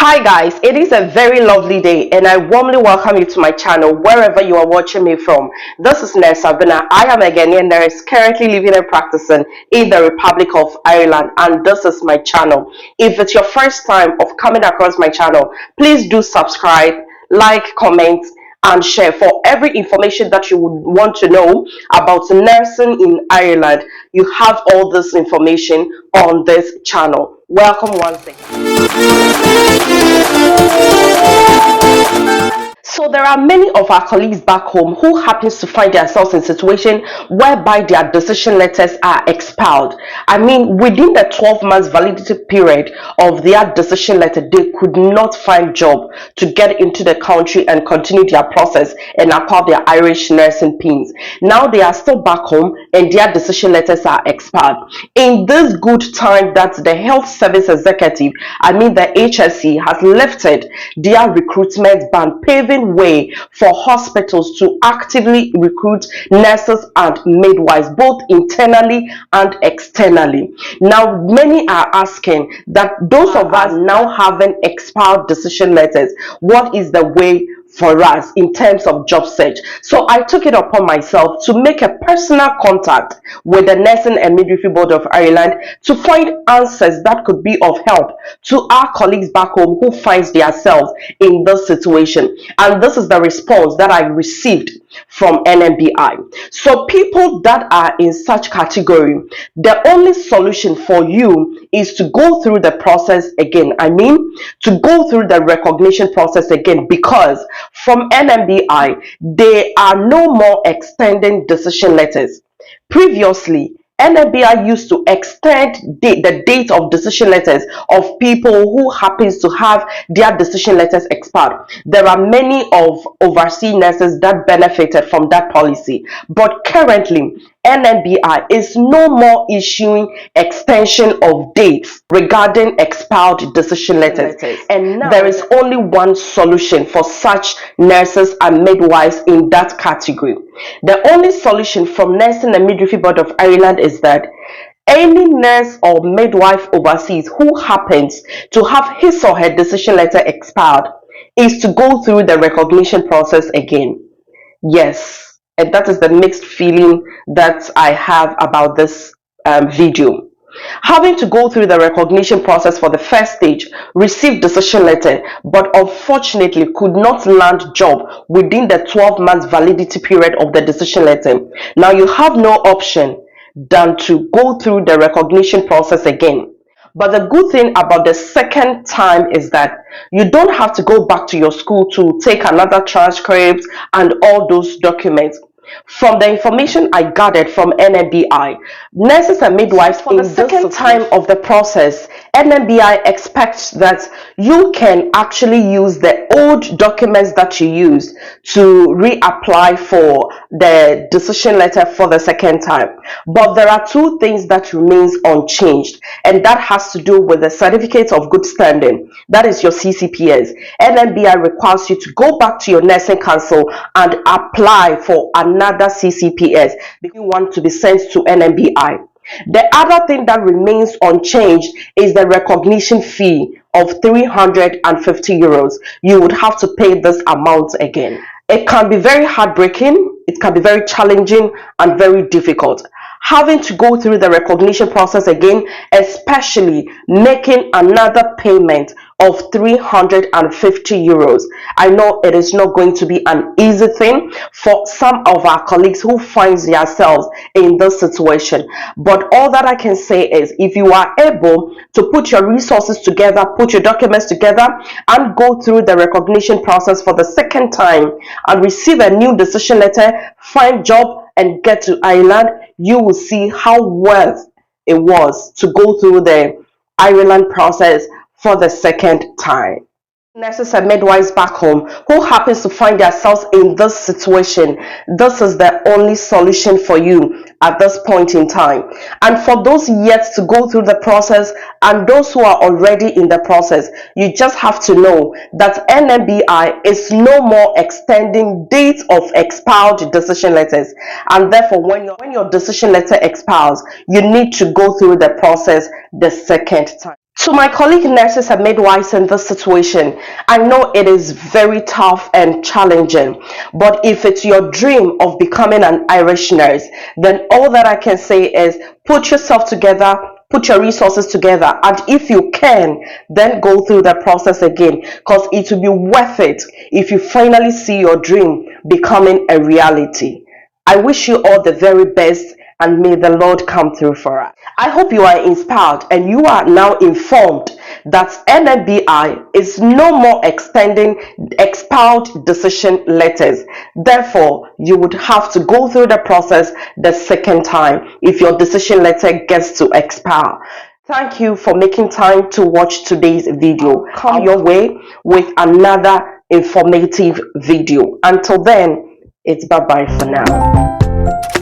Hi guys, it is a very lovely day and I warmly welcome you to my channel wherever you are watching me from. This is Nurse Sabina. I am a Ghanaian nurse currently living and practicing in the Republic of Ireland, and this is my channel. If it's your first time of coming across my channel, please do subscribe, like, comment and share. For every information that you would want to know about nursing in Ireland, you have all this information on this channel. Welcome once again. So there are many of our colleagues back home who happens to find themselves in a situation whereby their decision letters are expelled. I mean, within the 12 months validity period of their decision letter, they could not find job to get into the country and continue their process and acquire their Irish nursing pins. Now they are still back home and their decision letters are expired. In this good time that the health service executive, I mean the HSE, has lifted their recruitment ban, paving way for hospitals to actively recruit nurses and midwives, both internally and externally. Now many are asking that those of us now having expired decision letters, what is the way for us in terms of job search? So I took it upon myself to make a personal contact with the Nursing and Midwifery Board of Ireland to find answers that could be of help to our colleagues back home who finds themselves in this situation. And this is the response that I received from NMBI. So people that are in such category, the only solution for you is to go through the process again. I mean, to go through the recognition process again, because from NMBI, they are no more extending decision letters. Previously, NMBI used to extend the date of decision letters of people who happens to have their decision letters expired. There are many of overseas nurses that benefited from that policy, but currently NMBI is no more issuing extension of dates regarding expired decision letters. And now there is only one solution for such nurses and midwives in that category. The only solution from Nursing and Midwifery Board of Ireland is that any nurse or midwife overseas who happens to have his or her decision letter expired is to go through the recognition process again. Yes, and that is the mixed feeling that I have about this video. Having to go through the recognition process for the first stage, received decision letter, but unfortunately could not land job within the 12 months validity period of the decision letter. Now you have no option than to go through the recognition process again. But the good thing about the second time is that you don't have to go back to your school to take another transcript and all those documents. From the information I gathered from NMBI, nurses and midwives, for the second time of the process, NMBI expects that you can actually use the old documents that you used to reapply for the decision letter for the second time. But there are two things that remains unchanged, and that has to do with the certificate of good standing. That is your CCPS. NMBI requires you to go back to your nursing council and apply for another CCPS if you want to be sent to NMBI. The other thing that remains unchanged is the recognition fee of 350 euros. You would have to pay this amount again. It can be very heartbreaking, it can be very challenging and very difficult. Having to go through the recognition process again, especially making another payment of 350 euros. I know it is not going to be an easy thing for some of our colleagues who find themselves in this situation. But all that I can say is, if you are able to put your resources together, put your documents together, and go through the recognition process for the second time and receive a new decision letter, find job, and get to Ireland, you will see how worth it was to go through the Ireland process for the second time. Nurses and midwives back home who happens to find themselves in this situation, this is the only solution for you at this point in time. And for those yet to go through the process and those who are already in the process, you just have to know that NMBI is no more extending dates of expired decision letters, and therefore when your decision letter expires, you need to go through the process the second time. To my colleague nurses and midwives in this situation, I know it is very tough and challenging, but if it's your dream of becoming an Irish nurse, then all that I can say is put yourself together, put your resources together, and if you can, then go through the process again, because it will be worth it if you finally see your dream becoming a reality. I wish you all the very best, and may the Lord come through for us. I hope you are inspired and you are now informed that NMBI is no more extending expelled decision letters. Therefore, you would have to go through the process the second time if your decision letter gets to expire. Thank you for making time to watch today's video. Come your way with another informative video. Until then, it's bye bye for now.